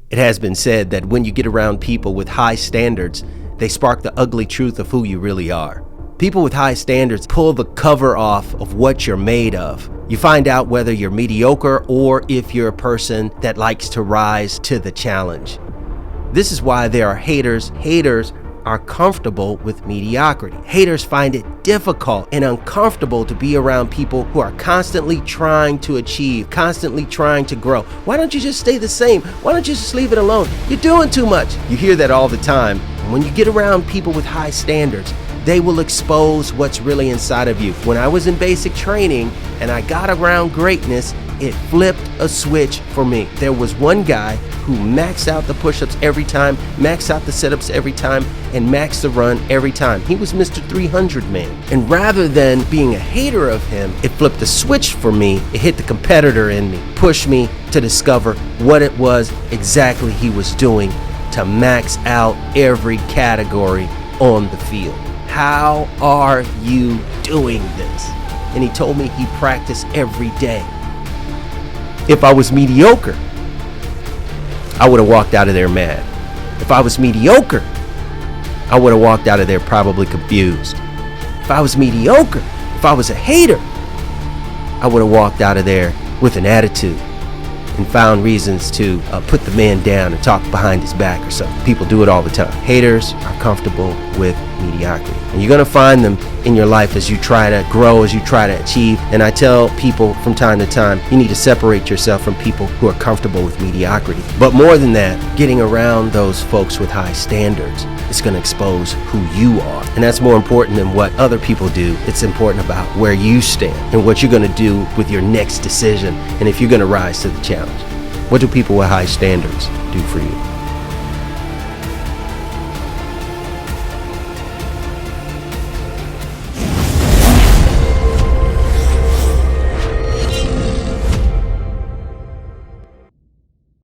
It has been said that when you get around people with high standards, they spark the ugly truth of who you really are. People with high standards pull the cover off of what you're made of. You find out whether you're mediocre or if you're a person that likes to rise to the challenge. This is why there are haters. Haters are comfortable with mediocrity. Haters find it difficult and uncomfortable to be around people who are constantly trying to achieve, constantly trying to grow. Why don't you just stay the same? Why don't you just leave it alone? You're doing too much. You hear that all the time. And when you get around people with high standards, they will expose what's really inside of you. When I was in basic training and I got around greatness, it flipped a switch for me. There was one guy who maxed out the push-ups every time, maxed out the sit-ups every time, and maxed the run every time. He was Mr. 300 man. And rather than being a hater of him, it flipped a switch for me. It hit the competitor in me, pushed me to discover what it was exactly he was doing to max out every category on the field. How are you doing this? And he told me he practiced every day. If I was mediocre, I would have walked out of there mad. If I was mediocre, I would have walked out of there probably confused. If I was mediocre, if I was a hater, I would have walked out of there with an attitude and found reasons to put the man down and talk behind his back or something. People do it all the time. Haters are comfortable with mediocrity. And you're going to find them in your life as you try to grow, as you try to achieve. And I tell people from time to time, you need to separate yourself from people who are comfortable with mediocrity. But more than that, getting around those folks with high standards is going to expose who you are. And that's more important than what other people do. It's important about where you stand and what you're going to do with your next decision and if you're going to rise to the challenge. What do people with high standards do for you?